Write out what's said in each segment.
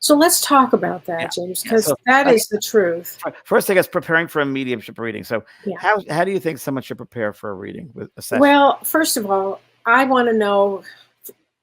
So let's talk about Yeah. that, James, Yeah. because So that like, is the truth. first thing is preparing for a mediumship reading. So Yeah. how do you think someone should prepare for a reading with a session? Well, first of all, I want to know,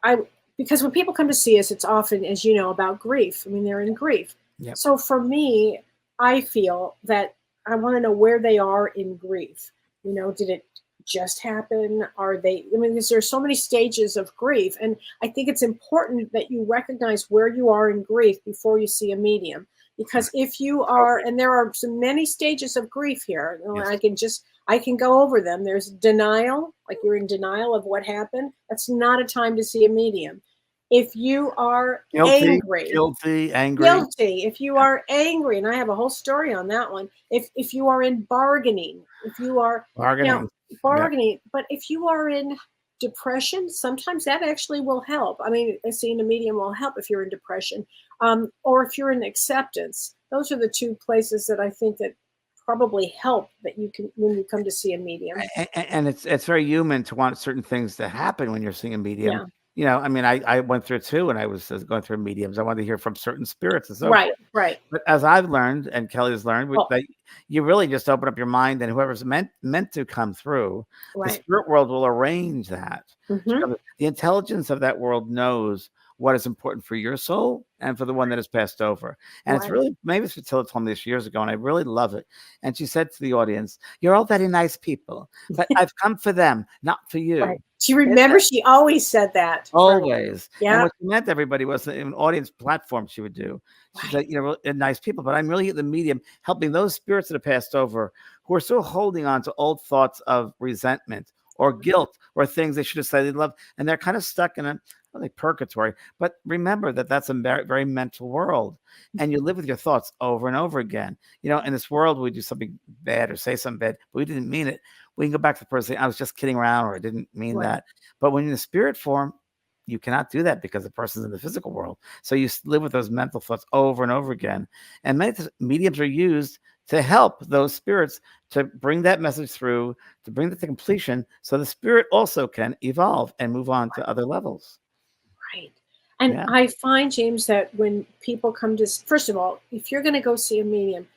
I because when people come to see us, it's often, as you know, about grief. I mean, they're in grief. Yep. So for me, I feel that I want to know where they are in grief. Did it just happen? Are they? I mean, because there's so many stages of grief, and I think it's important that you recognize where you are in grief before you see a medium. Because if you are, Totally. and there are so many stages of grief here, Yes. I can go over them. There's denial, like you're in denial of what happened. That's not a time to see a medium. If you are Guilty, angry, guilty, angry. guilty, if you are angry, and I have a whole story on that one. If you are in bargaining, if you are now Bargaining. Yep. bargaining, but if you are in depression, sometimes that actually will help. I mean, seeing a medium will help if you're in depression, or if you're in acceptance. Those are the two places that I think that probably help that you can when you come to see a medium. And it's very human to want certain things to happen when you're seeing a medium. Yeah. I mean, I went through it too when I was going through mediums. I wanted to hear from certain spirits and so Right. forth. Right. But as I've learned, and Kelly has learned, Oh, that you really just open up your mind, and whoever's meant to come through, the right. spirit world will arrange that. Hmm. So the intelligence of that world knows what is important for your soul and for the one that has passed over. And it's Right. really, maybe Fatilla told me this years ago, and I really love it. And she said to the audience, "You're all very nice people, but I've come for them, not for Right. you." She remember she always said that. For Always. And yeah. what she meant to everybody was an audience platform she would do. She Right. said, nice people, but I'm really the medium helping those spirits that have passed over who are still holding on to old thoughts of resentment or guilt or things they should have said they love. And they're kind of stuck in a not like purgatory. But remember that that's a very, very mental world. And you live with your thoughts over and over again. In this world, we do something bad or say something bad, but we didn't mean it. We can go back to the person saying, I was just kidding around or I didn't mean Right. that. But when you're in the spirit form, you cannot do that because the person's in the physical world. So you live with those mental thoughts over and over again. And many mediums are used to help those spirits to bring that message through, to bring that to completion, so the spirit also can evolve and move on to other levels. Right. And Yeah. I find, James, that when people come to, first of all, if you're going to go see a medium,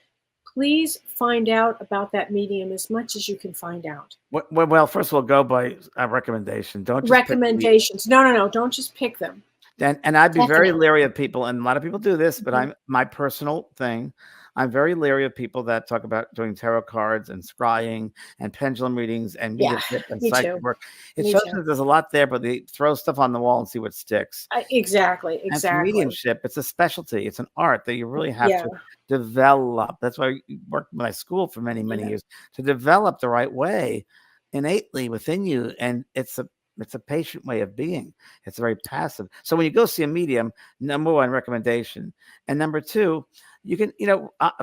please find out about that medium as much as you can find out. Well, first of all, go by a recommendation. Don't just pick the medium. Recommendations. No, no, no. Don't just pick them. And I'd be very Definitely. leery of people, and a lot of people do this, but Mhm. I'm my personal thing. I'm very leery of people that talk about doing tarot cards and scrying and pendulum readings and Yeah, mediumship and me psychic too. work. It Me shows too. that there's a lot there, but they throw stuff on the wall and see what sticks. Exactly. And for Exactly. mediumship, it's a specialty. It's an art that you really have Yeah. to develop. That's why I worked in my school for many, many Yeah. years to develop the right way innately within you. And it's a patient way of being. It's very passive. So when you go see a medium, number one, recommendation. And number two, you can,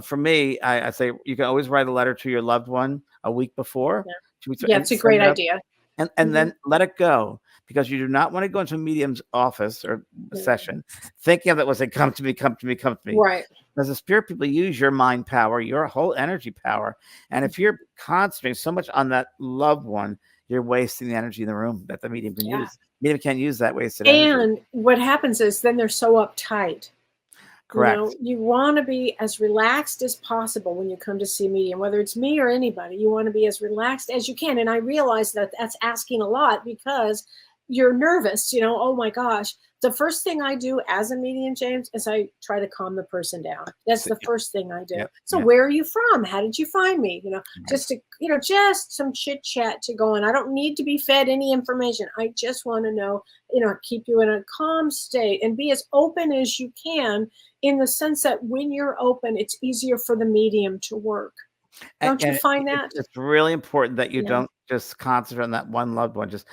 for me, I say you can always write a letter to your loved one a week before, Yeah. 2 weeks, Yeah. and It's a send great it up idea. and Hmm. then let it go, because you do not want to go into a medium's office or Yeah. session thinking of it was, say, come to me, come to me, come to me. Right. Because the spirit people use your mind power, your whole energy power. And if you're concentrating so much on that loved one, you're wasting the energy in the room that the medium can Yeah. use. Medium can't use that wasted energy. And what happens is then they're so uptight. Correct. You want to be as relaxed as possible when you come to see a medium, whether it's me or anybody. You want to be as relaxed as you can. And I realize that that's asking a lot because you're nervous, oh my gosh. The first thing I do as a medium, James, is I try to calm the person down. That's So, the first thing I do. yeah, So yeah, where are you from? How did you find me? right. Just some chit chat to go on. I don't need to be fed any information. I just want to know, keep you in a calm state and be as open as you can, in the sense that when you're open, it's easier for the medium to work. Don't you And find that? it's really important that you Yeah. don't just concentrate on that one loved one. Just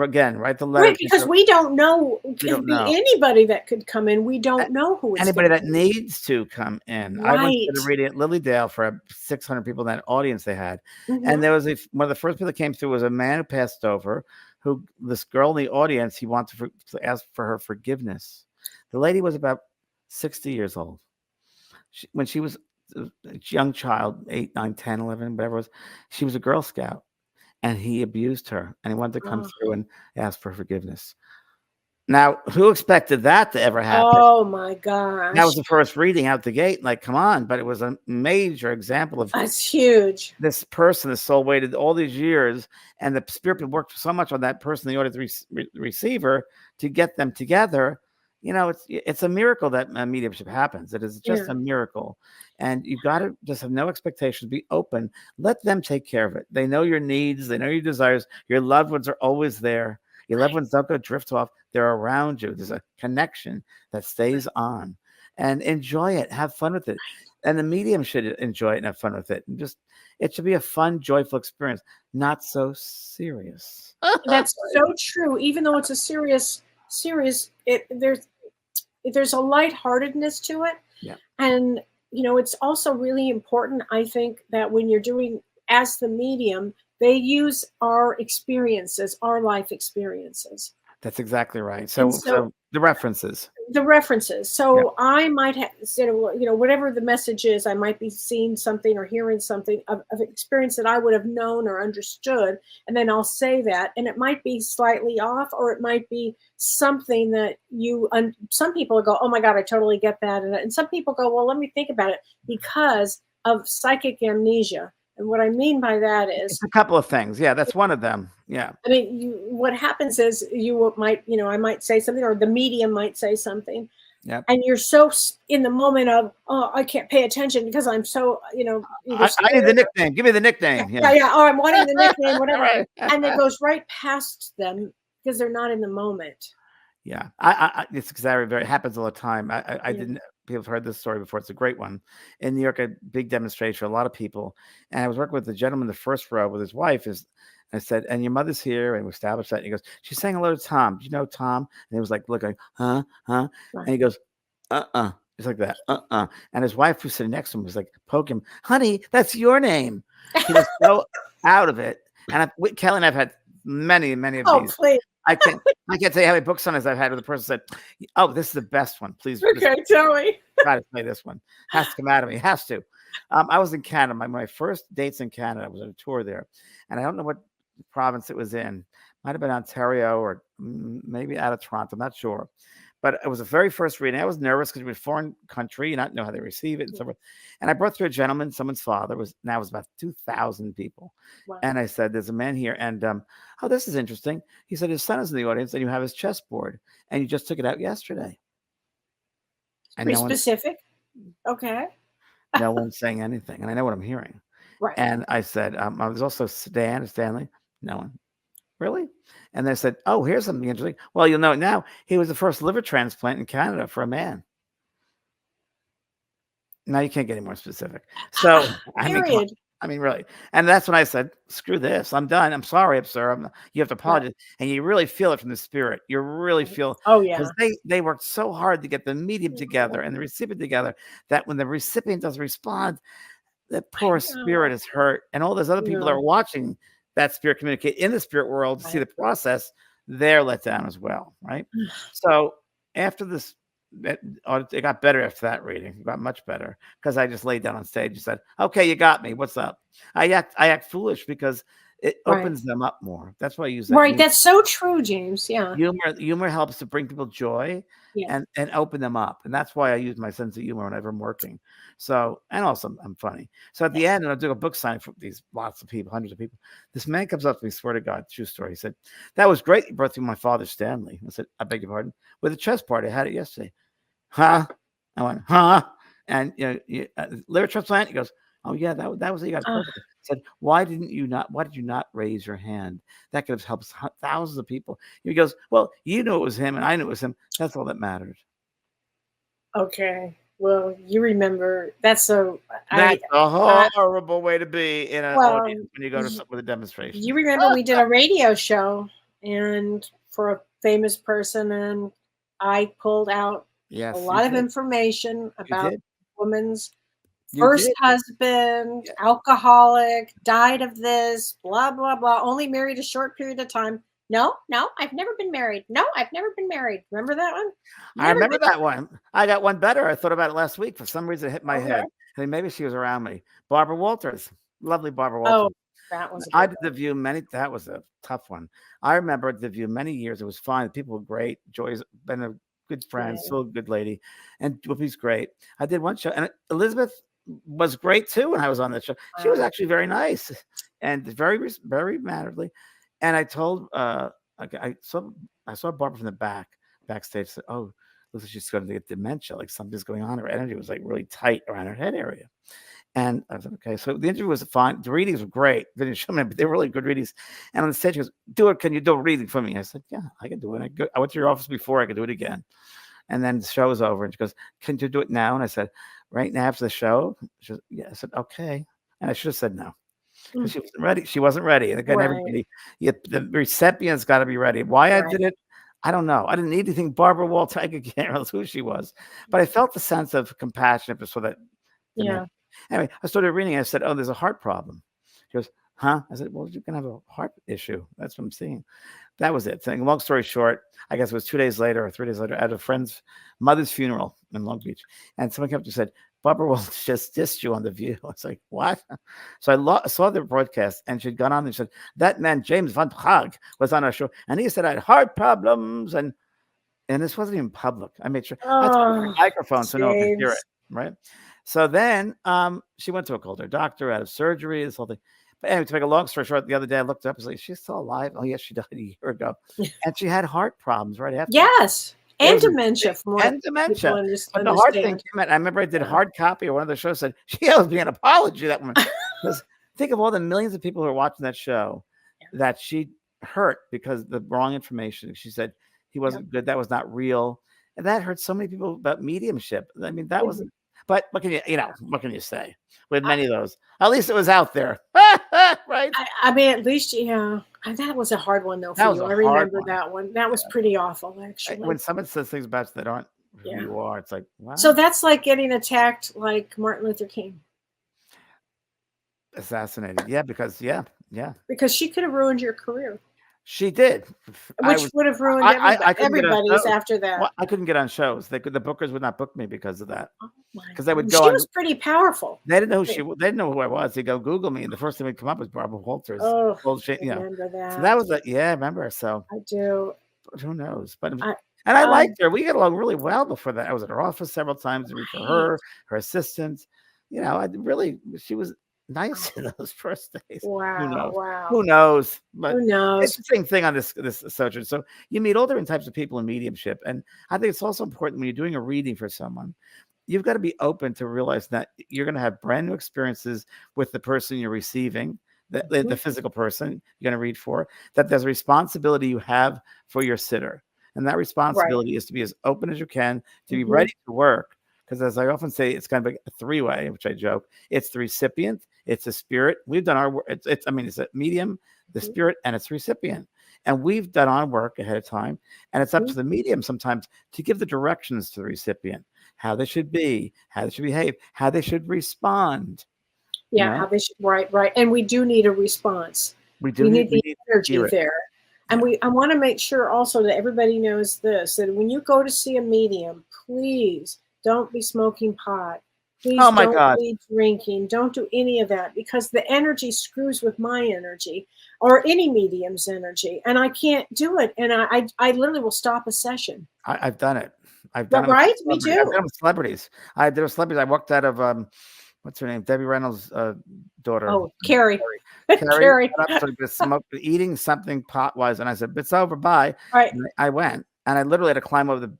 again, write the letter Right, to because your, we don't know. we don't Could be know. anybody that could come in. We don't know who it's Anybody going to that be. needs to come in. I once Right. did a reading at Lilydale for 600 people in that audience they had, and Hmm. there was one of the first people that came through was a man who passed over, who this girl in the audience, he wanted to ask for her forgiveness. The lady was about 60 years old. When she was a young child, 8, 9, 10, 11, whatever it was, she was a Girl Scout, and he abused her, and he wanted to come Oh, through and ask for forgiveness. Now, who expected that to ever happen? Oh my That was gosh. the first reading out the gate. Like, come on. But it was a major example of That's huge. this person, the soul waited all these years, and the spirit worked so much on that person, the audience receiver, to get them together. It's a miracle that mediumship happens. It is just Yeah. a miracle, and you've got to just have no expectations. Be open. Let them take care of it. They know your needs. They know your desires. Your loved ones are always there. Your loved ones don't go drift off. They're around you. There's a connection that stays on, and enjoy it. Have fun with it. And the medium should enjoy it and have fun with it. And just it should be a fun, joyful experience, not so serious. That's so true. Even though it's a serious, there's a lightheartedness to it. Yeah. And it's also really important, I think, that when you're doing as the medium, they use our experiences, our life experiences. That's exactly right. So the references. So Yeah. I might have, instead of whatever the message is, I might be seeing something or hearing something of experience that I would have known or understood, and then I'll say that, and it might be slightly off, or it might be something that some people go, oh my God, I totally get that, and some people go, well, let me think about it, because of psychic amnesia. And what I mean by that is it's a couple of things. Yeah, that's one of them. Yeah. I mean, what happens is I might say something, or the medium might say something. Yep. And you're so in the moment of, oh, I can't pay attention because I'm so, I need the nickname. Give me the nickname. Yeah. Oh, I'm wanting the nickname, whatever. Right. And it goes right past them because they're not in the moment. Yeah. It's exactly, it happens all the time. I didn't. People have heard this story before. It's a great one. In New York, a big demonstration, a lot of people. And I was working with the gentleman in the first row with his wife. I said, and your mother's here. And we established that. And he goes, she's saying hello to Tom. Do you know Tom? And he was like, looking, huh? Right. And he goes, It's like that. And his wife who's sitting next to him was like, poke him, honey, that's your name. He was so out of it. And Kellee and I've had many of these. Please. I can't tell you how many book signings I've had where the person said, oh, this is the best one. Please. Okay, tell me. Try to play this one. Has to come out of me. Has to. I was in Canada. My first dates in Canada. I was on a tour there. And I don't know what province it was in. Might have been Ontario or maybe out of Toronto. I'm not sure. But it was the very first reading. I was nervous because we're in a foreign country. You not know how they receive it and so forth. And I brought through a gentleman, someone's father. It was about 2,000 people. Wow. And I said, there's a man here. And, oh, this is interesting. He said, his son is in the audience and you have his chessboard. And you just took it out yesterday. And pretty specific. Okay. No one's saying anything. And I know what I'm hearing. Right. And I said, there's also Stanley. No one. Really? And they said, oh, here's something interesting. Well, you'll know it now. He was the first liver transplant in Canada for a man. Now you can't get any more specific. So, I mean, really. And that's when I said, screw this. I'm done. I'm sorry, sir. You have to apologize. Right. And you really feel it from the spirit. You really feel. Oh, yeah. Because they worked so hard to get the medium together and the recipient together that when the recipient doesn't respond, the poor spirit is hurt. And all those other people are watching that spirit communicate in the spirit world to see the process, they're let down as well, right? So after this, it got better after that reading. It got much better because I just laid down on stage and said, okay, you got me. What's up? I act foolish because it opens them up more. That's why I use that. Right. That's so true, James. Yeah. Humor helps to bring people joy and open them up. And that's why I use my sense of humor whenever I'm working. So, and also I'm funny. So at the end, and I'll do a book signing for these lots of people, hundreds of people. This man comes up to me, swear to God, true story. He said, that was great. You brought through my father, Stanley. I said, I beg your pardon. With a chess party. I had it yesterday. Huh? I went, huh? And liver transplant? He goes, oh yeah, that was it. You got perfect. Said, why did you not raise your hand? That could have helped thousands of people. He goes, well, you know it was him and I knew it was him. That's all that mattered. Okay. Well, you remember that's a horrible way to be in an audience when you go to with a demonstration. You remember we did a radio show and for a famous person, and I pulled out a lot of information about the woman's first husband, alcoholic, died of this, blah, blah, blah, only married a short period of time. No, I've never been married. No, I've never been married. Remember that one? I remember that one. I got one better. I thought about it last week. For some reason, it hit my head. I mean, maybe she was around me. Barbara Walters. Lovely Barbara Walters. That was a I big did The View that was a tough one. I remember The View many years. It was fine. People were great. Joy's been a good friend, Yeah. still a good lady. And Whoopi's great. I did one show, and Elizabeth was great too when I was on that show. She was actually very nice and very mannerly. And I told I saw Barbara from the backstage, said, "Oh, looks like she's going to get dementia, like something's going on." Her energy was like really tight around her head area. And I was like, okay. So the interview was fine. The readings were great. They didn't show me, but they were really good readings. And on the stage, she goes, "Do it. Can you do a reading for me?" I said, "Yeah, I can do it." I went to your office before. I could do it again. And then the show was over. And she goes, "Can you do it now?" And I said, "Right now after the show?" She goes, "Yeah." I said, "Okay." And I should have said no. Because she wasn't ready. She wasn't ready. And again, Right. everybody, the recipient's got to be ready. Why I did it, I don't know. I didn't need anything Barbara Walters. I can't remember who she was. But I felt the sense of compassion for that. Yeah. Anyway, I started reading. I said, "Oh, there's a heart problem." She goes, "Huh?" I said, "Well, you can have a heart issue. That's what I'm seeing." That was it. Saying, long story short, I guess it was 2 days later or 3 days later at a friend's mother's funeral in Long Beach. And someone came up and said, "Barbara Walters just dissed you on The View." I was like, "What?" So I saw the broadcast, and she'd gone on and said, "That man, JamesVanPraagh, was on our show. And he said I had heart problems." And this wasn't even public. I made sure I took the microphone so no one could hear it. Right. So then she went to a colder doctor, out of surgery, this whole thing. But anyway, to make a long story short, the other day I looked up, I was like, "She's still alive?" Oh, yes, she died a year ago. And she had heart problems right after. Yes. And dementia, from what And dementia. people But the hard thing understand. came out. I remember I did hard copy, or one of the shows said, she owes me an apology, that woman. Because think of all the millions of people who are watching that show that she hurt because of the wrong information. She said he wasn't good. That was not real. And that hurt so many people about mediumship. I mean, that wasn't. But what can what can you say with many of those? At least it was out there, right? I mean, at least, that was a hard one though for you. I remember that one. That was pretty awful, actually. When someone says things about you that aren't who you are, it's like, wow. So that's like getting attacked like Martin Luther King. Assassinated. Yeah, because Because she could have ruined your career. She did. Which would have ruined everybody's after that. Well, I couldn't get on shows. The bookers would not book me because of that. Because they would go. She was pretty powerful. They didn't know they didn't know who I was. They go Google me, and the first thing would come up was Barbara Walters. Oh, remember that. So that was I remember. So I do. But who knows? But I liked her. We got along really well before that. I was at her office several times to read for her assistant. She was nice in those first days. Wow. Who knows? But who knows? It's the same thing on this subject. So you meet all different types of people in mediumship. And I think it's also important when you're doing a reading for someone, you've got to be open to realize that you're going to have brand new experiences with the person you're receiving, the physical person you're going to read for, that there's a responsibility you have for your sitter. And that responsibility is to be as open as you can, to be ready to work. Because as I often say, it's kind of like a three-way, which I joke. It's the recipient, it's the spirit. We've done our work. It's a medium, the spirit, and it's recipient. And we've done our work ahead of time. And it's up to the medium sometimes to give the directions to the recipient, how they should be, how they should behave, how they should respond. How they should, right. And we do need a response. We need the energy there. And I want to make sure also that everybody knows this, that when you go to see a medium, please don't be smoking pot. Please don't be drinking. Don't do any of that, because the energy screws with my energy or any medium's energy, and I can't do it. And I literally will stop a session. I've done it. I've done it. Right? Me too. I've done it with celebrities. There were celebrities. I walked out of what's her name? Debbie Reynolds' daughter. Oh, Carrie. Carrie. Eating something pot-wise, and I said, "It's over. Bye." Right. And I went, and I literally had to climb over the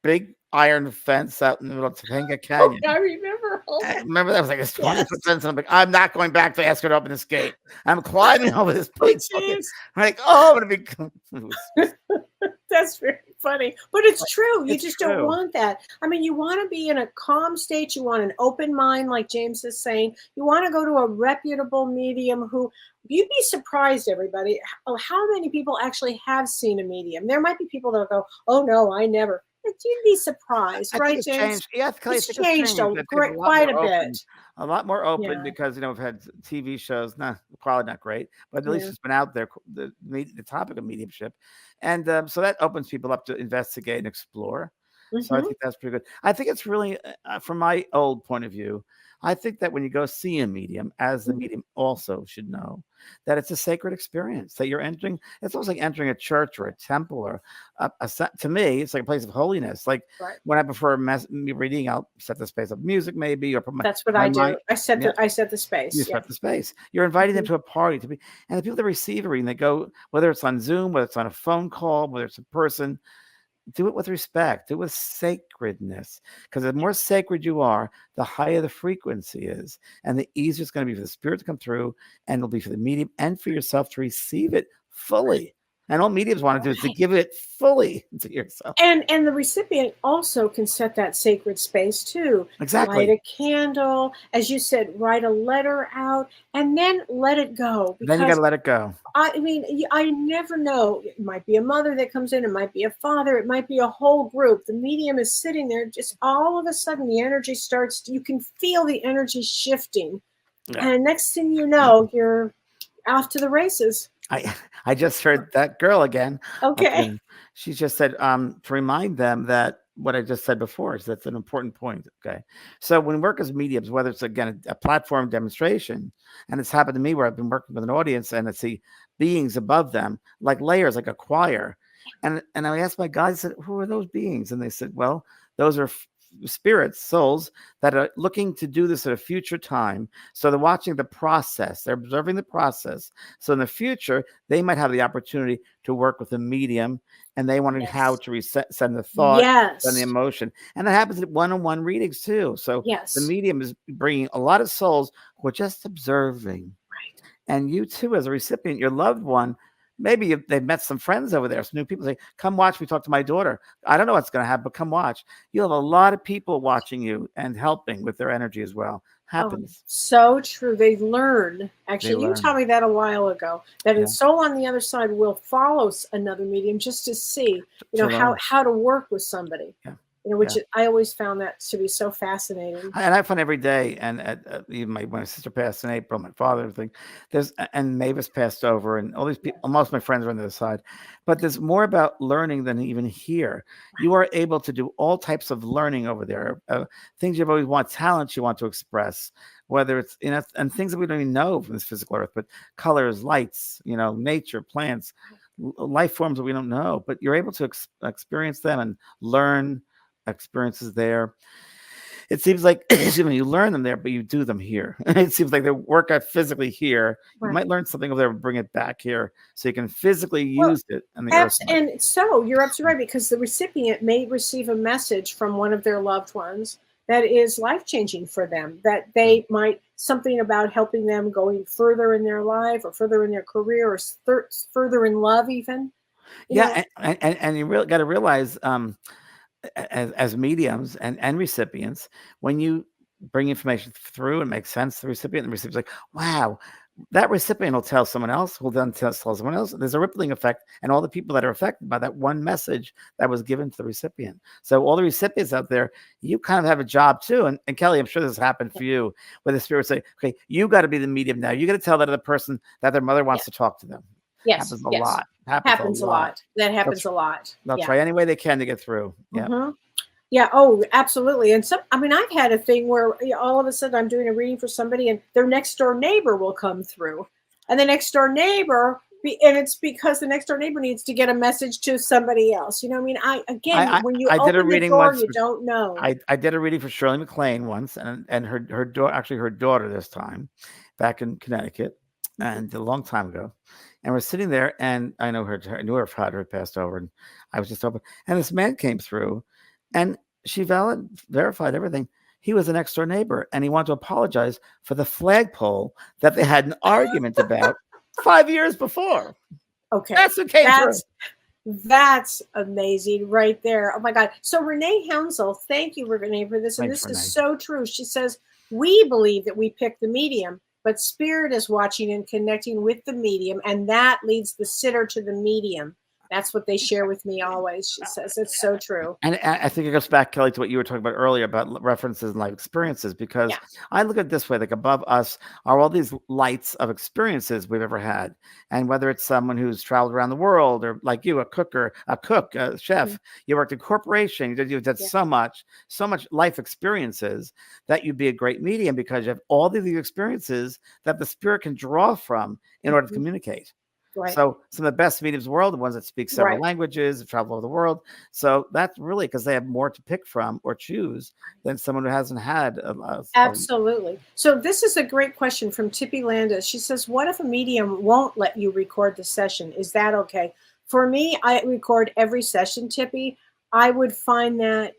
big iron fence out in the middle of Topanga Canyon. I remember. I remember that was like a 20-foot fence. I'm like, I'm not going back to ask her to open this gate. I'm climbing over this big bucket. I'm like, I'm going to be. That's very funny, but it's true. You just don't want that. I mean, you want to be in a calm state. You want an open mind, like James is saying. You want to go to a reputable medium who. You'd be surprised, everybody, how many people actually have seen a medium. There might be people that go, "Oh no, I never." But you'd be surprised, right, James? It's changed quite a bit. A lot more open because we've had TV shows, probably not great, but at least it's been out there. The topic of mediumship, and so that opens people up to investigate and explore. So I Hmm. think that's pretty good. I think it's really, from my old point of view, I think that when you go see a medium, as the medium also should know, that it's a sacred experience that you're entering. It's almost like entering a church or a temple or to me, it's like a place of holiness. Like Right. when I prefer reading, I'll set the space of music maybe, or put That's what my I mind. do. I set the You space. Yeah. set the space. You're inviting them Hmm. to a party to be, and the people that receive a reading, they go, whether it's on Zoom, whether it's on a phone call, whether it's in person, do it with respect, do it with sacredness. Because the more sacred you are, the higher the frequency is, and the easier it's going to be for the spirit to come through, and it'll be for the medium and for yourself to receive it fully. And all mediums want to do is to Right. give it fully to yourself. And the recipient also can set that sacred space too. Light Exactly. a candle, as you said, write a letter out, and then let it go. Then you got Because to let it go. I mean, I never know. It might be a mother that comes in, it might be a father, it might be a whole group. The medium is sitting there, just all of a sudden the energy starts, you can feel the energy shifting. Yeah. And next thing you know, you're off to the races. I I just heard that girl again. Okay. Again, she just said to remind them that what I just said before is that's an important point. Okay, so when we work as mediums, whether it's again a platform demonstration, and it's happened to me where I've been working with an audience and I see beings above them, like layers, like a choir, and I asked my guys, I said, "Who are those beings?" And they said, "Well, those are." Spirits, souls that are looking to do this at a future time. So they're watching the process, they're observing the process. So in the future, they might have the opportunity to work with a medium, and they wondering how Yes. to send the thought, send the Yes. emotion. And that happens at one-on-one readings too. So the Yes. medium is bringing a lot of souls who are just observing. Right. And you too, as a recipient, your loved one, maybe they've met some friends over there, some new people say, come watch me talk to my daughter. I don't know what's going to happen, but come watch. You'll have a lot of people watching you and helping with their energy as well. Oh, Happens. so true. They learn. They Actually, you learn. taught me that a while ago. That a Yeah. soul on the other side will follow another medium just to see, To how learn. how to work with somebody. Yeah. Which Yeah. I always found that to be so fascinating. And I find every day, and even my sister passed in April, my father, everything. And Mavis passed over, and all these people. Most of my friends are on the other side, but there's more about learning than even here. You are able to do all types of learning over there. Things you've always wanted, talents you want to express, whether it's and things that we don't even know from this physical earth, but colors, lights, nature, plants, life forms that we don't know. But you're able to experience them and learn experiences there. It seems like excuse me, you learn them there, but you do them here. It seems like they work out physically here. You Right. might learn something over there and bring it back here so you can physically Well, use it on the earth life. and so you're absolutely right, because the recipient may receive a message from one of their loved ones that is life changing for them. That Yeah. they might something about helping them going further in their life or further in their career or further in love, even. You know. Yeah, and you really got to realize as mediums and recipients, when you bring information through and make sense to the recipient's like, wow, that recipient will tell someone else, who will then tell someone else. There's a rippling effect, and all the people that are affected by that one message that was given to the recipient. So all the recipients out there, you kind of have a job too. And Kellee, I'm sure this has happened for you, where the spirit say, okay, you got to be the medium now. You got to tell that other person that their mother Yeah. wants to talk to them. Yes. Happens a Yes. lot. Happens a Happens a lot. lot. That happens a lot. They'll Yeah. try any way they can to get through. Yeah. Hmm. Yeah. Oh, absolutely. And I mean, I've had a thing where all of a sudden I'm doing a reading for somebody, and their next door neighbor will come through, and the next door neighbor, and it's because the next door neighbor needs to get a message to somebody else. I mean, when you I did a open the reading door, once. you don't know. I did a reading for Shirley MacLaine once, and her daughter, actually her daughter this time, back in Connecticut, and a long time ago. And we're sitting there, and I knew her father had passed over, and I was just open. And this man came through, and she verified everything. He was a next door neighbor, and he wanted to apologize for the flagpole that they had an argument about 5 years before. Okay, That's who came through. That's amazing right there. Oh my God. So Renee Hounsel, thank you, Renee, for this. And Thanks, this Renee. is so true. She says, we believe that we pick the medium, but spirit is watching and connecting with the medium, and that leads the sitter to the medium. That's what they share with me always. She says it's so true. And I think it goes back, Kelly, to what you were talking about earlier about references and life experiences, because Yeah. I look at it this way, like above us are all these lights of experiences we've ever had. And whether it's someone who's traveled around the world or like you, a cook, a chef, you worked in corporation, you've done so much life experiences that you'd be a great medium because you have all these experiences that the spirit can draw from in order to communicate. Right. So some of the best mediums in the world, the ones that speak several languages, have traveled all over the world. So that's really because they have more to pick from or choose than someone who hasn't had. Absolutely. So this is a great question from Tippy Landis. She says, what if a medium won't let you record the session? Is that okay? For me, I record every session, Tippy. I would find that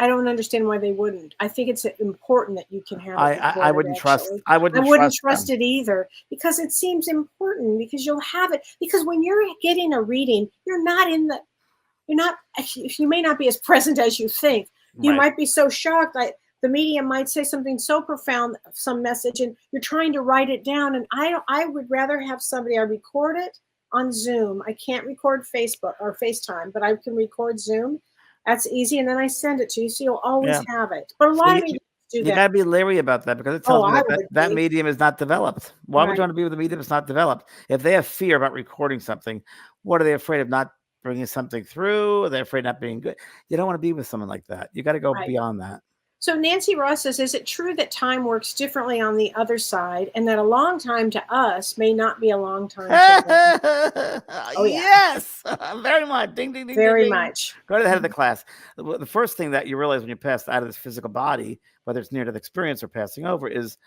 I don't understand why they wouldn't. I think it's important that you can have it recorded, I wouldn't trust. I wouldn't trust it either because it seems important because you'll have it. Because when you're getting a reading, you may not be as present as you think. You might be so shocked. The medium might say something so profound, some message, and you're trying to write it down. And I would rather have somebody, I record it on Zoom. I can't record Facebook or FaceTime, but I can record Zoom. That's easy, and then I send it to you, so you'll always have it. But a lot of mediums do that. You gotta be leery about that because it tells me that medium is not developed. Why would you want to be with a medium that's not developed? If they have fear about recording something, what are they afraid of not bringing something through? Are they afraid of not being good? You don't want to be with someone like that. You got to go beyond that. So Nancy Ross says, is it true that time works differently on the other side and that a long time to us may not be a long time to them? Yes, very much. Ding, ding, ding, very ding, much. Go to the head of the class. The first thing that you realize when you pass out of this physical body, whether it's near-death experience or passing over, is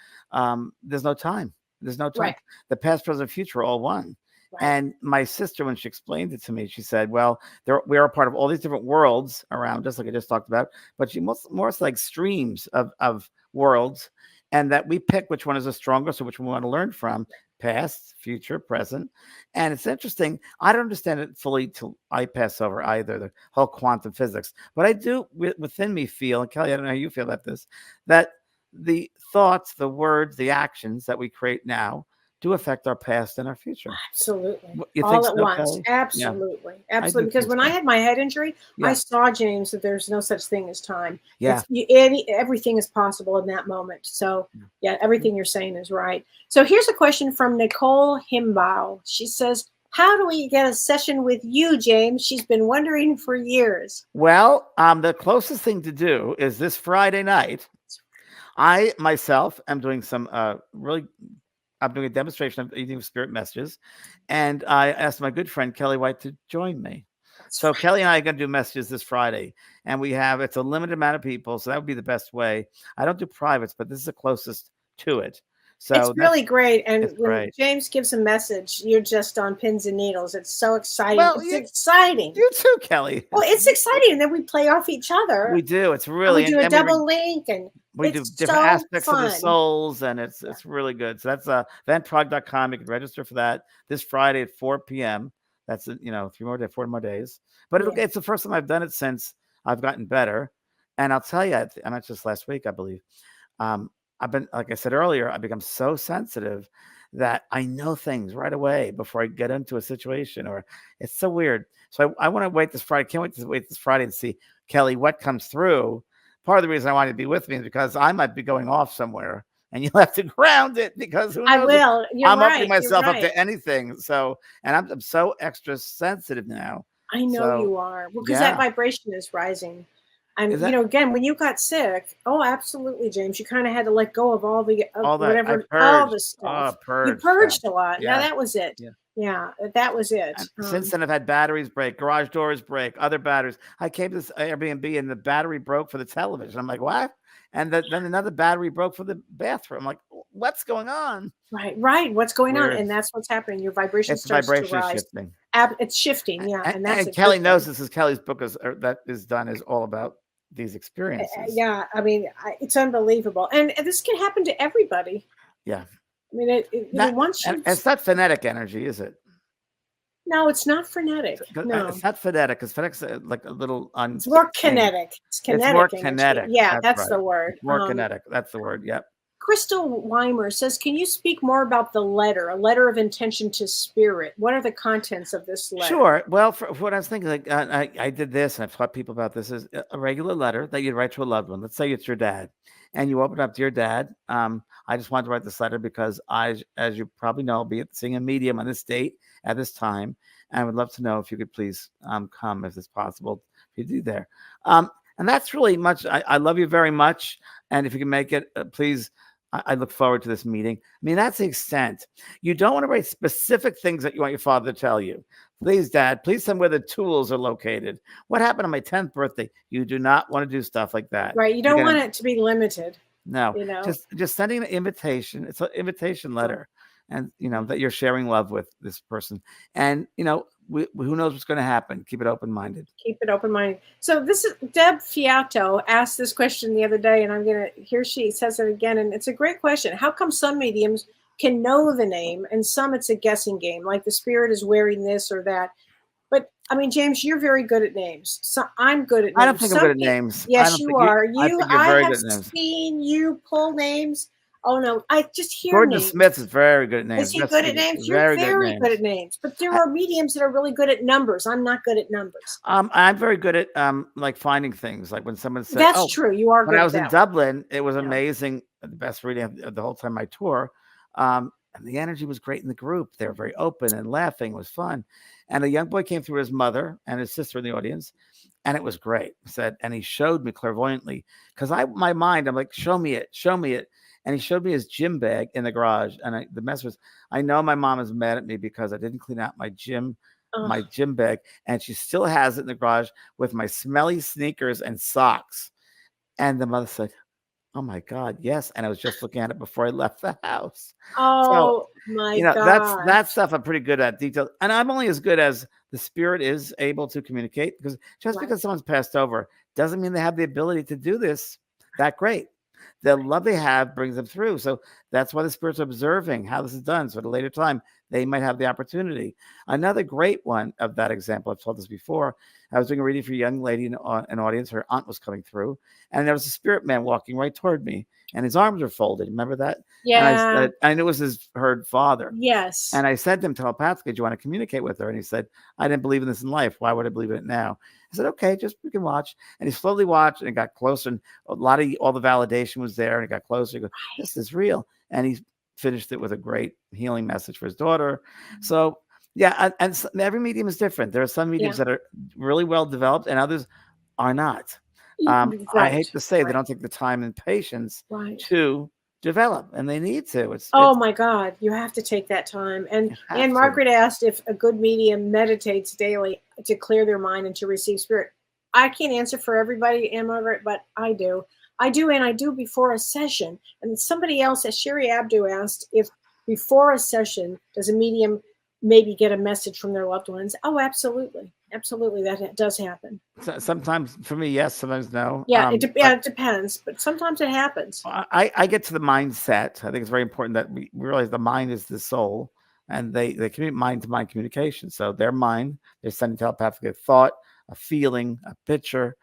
there's no time. There's no time. The past, present, future are all one. And my sister, when she explained it to me, she said, well, we are a part of all these different worlds around us, like I just talked about, but she more like streams of worlds, and that we pick which one is the strongest or which one we want to learn from, past, future, present. And it's interesting. I don't understand it fully till I pass over either, the whole quantum physics. But I do within me feel, and Kelly, I don't know how you feel about this, that the thoughts, the words, the actions that we create now do affect our past and our future. Absolutely. You all think at so, once. Kelly? Absolutely. Absolutely. Because when I had my head injury, I saw, James, that there's no such thing as time. Everything is possible in that moment. So everything you're saying is right. So here's a question from Nicole Himbaugh. She says, how do we get a session with you, James? She's been wondering for years. Well, the closest thing to do is this Friday night. I myself am doing some I'm doing a demonstration of Eating of Spirit messages, and I asked my good friend Kellee White to join me. So Kelly and I are going to do messages this Friday, and it's a limited amount of people, so that would be the best way. I don't do privates, but this is the closest to it. So it's really great. And when James gives a message, you're just on pins and needles. It's so exciting. Well, it's exciting. You too, Kelly. Well, it's excisind. And then we play off each other. We do. It's really. And we do a double link, and we do different aspects of the souls, and it's really good. So that's vanpraagh.com. You can register for that this Friday at 4 p.m. That's 4 more days. But it's the first time I've done it since I've gotten better. And I'll tell you, and that's just last week, I believe. I've been, like I said earlier, I become so sensitive that I know things right away before I get into a situation, or it's so weird. So I want to wait this Friday. Can't wait to wait this Friday and see, Kelly, what comes through. Part of the reason I want you to be with me is because I might be going off somewhere, and you'll have to ground it because who knows? I will. I'm opening myself up to anything. So, and I'm so extra sensitive now. I know you are, because that vibration is rising. And again, when you got sick, absolutely, James, you kind of had to let go of all the stuff. You purged a lot. Yeah, that was it. Yeah, that was it. Since then, I've had batteries break, garage doors break, other batteries. I came to this Airbnb and the battery broke for the television. I'm like, what? And then another battery broke for the bathroom. I'm like, what's going on? Right. What's going on? And that's what's happening. Your vibration starts to rise. Shifting. It's shifting, yeah. And Kelly knows this. Is Kelly's book is all about these experiences. Yeah, I mean, it's unbelievable, and this can happen to everybody. Yeah, I mean, it's not phonetic energy, is it? No, it's not frenetic. No, it's not phonetic, because phonetic's like a little it's more kinetic. It's kinetic. It's more kinetic. Yeah, that's the word. More kinetic. That's the word. Yep. Crystal Weimer says, can you speak more about the letter, a letter of intention to spirit? What are the contents of this letter? Sure. Well, for what I was thinking, like I did this, and I've taught people about this, is a regular letter that you'd write to a loved one. Let's say it's your dad, and you open up to your dad. I just wanted to write this letter because as you probably know, I'll be seeing a medium on this date at this time, and I would love to know if you could please come if it's possible if you do there. And that's really much. I love you very much, and if you can make it, please. I look forward to this meeting. I mean, that's the extent. You don't want to write specific things that you want your father to tell you. Please, Dad, please tell me where the tools are located. What happened on my 10th birthday? You do not want to do stuff like that. Right. You don't want it to be limited. No, you know, just sending an invitation. It's an invitation letter, and that you're sharing love with this person. And who knows what's going to happen. Keep it open-minded. Keep it open-minded. So this is Deb Fiato asked this question the other day, and here she says it again, and it's a great question. How come some mediums can know the name and some it's a guessing game, like the spirit is wearing this or that? But I mean, James, you're very good at names. So I'm good at names. I don't think I'm good at names. Yes, you are. I have seen you pull names. Oh no, I just hear Gordon names. Smith is very good at names. Is he good at names? You're very good at names. But there are mediums that are really good at numbers. I'm not good at numbers. I'm very good at like finding things. Like when someone said, "That's true, you are." When I was in Dublin, it was amazing. The best reading of the whole time I tour, and the energy was great in the group. They were very open and laughing. It was fun. And a young boy came through, his mother and his sister in the audience, and it was great. And he showed me clairvoyantly, because my mind, I'm like, show me it. And he showed me his gym bag in the garage. And the message was, I know my mom is mad at me because I didn't clean out my gym bag. And she still has it in the garage with my smelly sneakers and socks. And the mother said, oh my God, yes. And I was just looking at it before I left the house. Oh my God. That stuff I'm pretty good at, detail. And I'm only as good as the spirit is able to communicate, because just because someone's passed over doesn't mean they have the ability to do this that great. The love they have brings them through. So that's why the spirit's observing how this is done. So at a later time, they might have the opportunity. Another great one of that example, I've told this before. I was doing a reading for a young lady in an audience. Her aunt was coming through, and there was a spirit man walking right toward me, and his arms were folded. Remember that? Yeah. And I knew it was her father. Yes. And I said to him telepathically, do you want to communicate with her? And he said, I didn't believe in this in life. Why would I believe in it now? I said, okay, just we can watch. And he slowly watched, and it got closer, and all the validation was there, and it got closer. He goes, this is real. And he finished it with a great healing message for his daughter. So yeah, and every medium is different. There are some mediums that are really well developed, and others are not. I hate to say they don't take the time and patience to develop, and they need to. Oh my God, you have to take that time. And Margaret asked if a good medium meditates daily to clear their mind and to receive spirit. I can't answer for everybody, Anne Margaret, but I do. And I do before a session. And somebody else, as Sherry Abdu asked, if before a session, does a medium maybe get a message from their loved ones? Oh, absolutely. Absolutely. That does happen. Sometimes for me, yes, sometimes no. Yeah, it depends, but sometimes it happens. I get to the mindset. I think it's very important that we realize the mind is the soul, and they communicate mind to mind communication. So their mind, they're sending telepathically a thought, a feeling, a picture.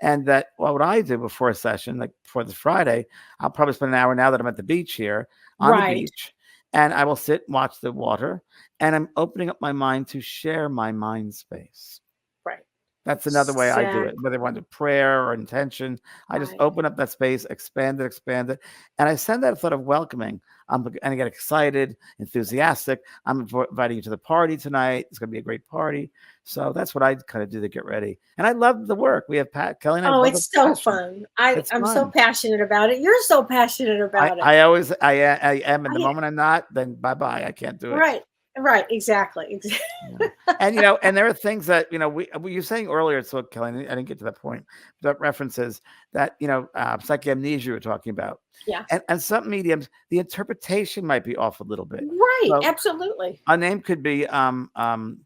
And that what I do before a session, like before this Friday, I'll probably spend an hour now that I'm at the beach here on the beach. And I will sit and watch the water, and I'm opening up my mind to share my mind space. Right. That's another way I do it, whether I want to prayer or intention. I just open up that space, expand it, and I send that thought of welcoming. And I get excited, enthusiastic. I'm inviting you to the party tonight. It's going to be a great party. So that's what I kind of do to get ready. And I love the work. We have Kellee and I. Oh, it's so fun. I'm so passionate about it. You're so passionate about it. I am. And the moment I'm not, then bye-bye. I can't do it. Right. Exactly. Yeah. And, and there are things that, we were saying earlier, so Kellee, I didn't get to that point, that references that, psychoamnesia you were talking about. Yeah. And some mediums, the interpretation might be off a little bit. Right. So absolutely. A name could be Marnie,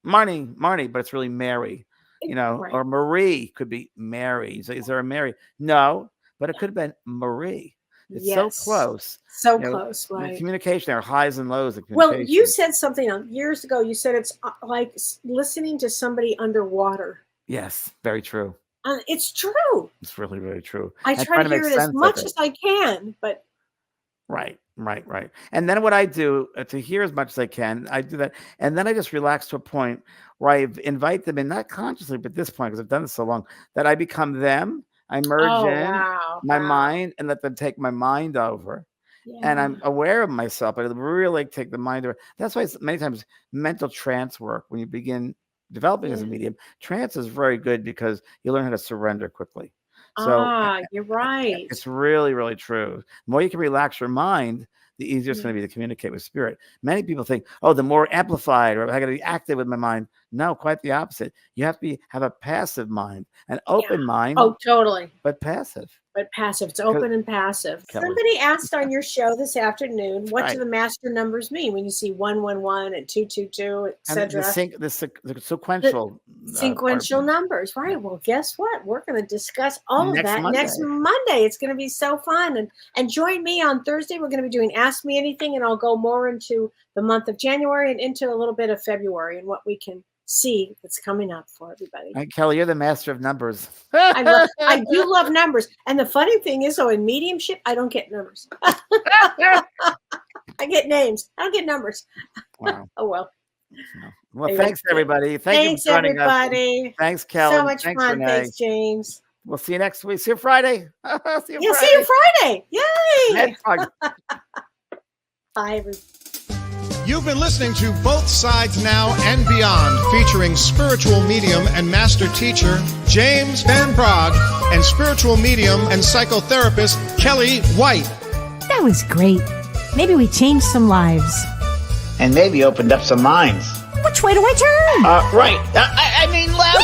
but it's really Mary, or Marie could be Mary. So is there a Mary? No, but it could have been Marie. It's so close. So close, right? Communication, there are highs and lows of communication. Well, you said something years ago. You said it's like listening to somebody underwater. Yes, very true. It's true. It's really, really true. I And try trying to to make hear it as sense of much it. as I can, but Right. And then what I do to hear as much as I can, I do that. And then I just relax to a point where I invite them in, not consciously, but at this point, because I've done this so long, that I become them. I merge oh in wow, my mind and let them take my mind over. And yeah, I'm aware of myself, but I really take the mind over. That's why many times mental trance work, when you begin developing as a yeah. medium, trance is very good because you learn how to surrender quickly. So You're right. it's really, really true. The more you can relax your mind, the easier it's Yeah. going to be to communicate with spirit. Many people think, oh, the more amplified, or I got to be active with my mind. No, quite the opposite. You have to have a passive mind, an open mind, Oh, totally. but passive. But passive. It's 'Cause- open and passive. Kelly. Somebody asked on your show this afternoon, what Right. do the master numbers mean when you see 111 and 222, And etc.? the sequential Sequential numbers, right? Well, guess what? We're going to discuss all of Next that next Monday. Monday. It's going to be so fun, and join me on Thursday. We're going to be doing Ask Me Anything, and I'll go more into the month of January and into a little bit of February and what we can see that's coming up for everybody. And Kelly, you're the master of numbers. I do love numbers, and the funny thing is, in mediumship, I don't get numbers. I get names. I don't get numbers. Wow. Oh well. Well, Anyway, thanks everybody. Thanks Thanks, for joining us. everybody. Thanks, Kelly. So much Thanks, fun. Renee. Thanks, James. We'll see you next week. See you Friday. See you Yeah, Friday. see you Friday. Yay! Hedgehog. Bye, everybody. You've been listening to Both Sides Now and Beyond, featuring spiritual medium and master teacher James VanPraagh and spiritual medium and psychotherapist Kellee White. That was great. Maybe we changed some lives. And maybe opened up some minds. Which way do I turn? Right. I mean, left.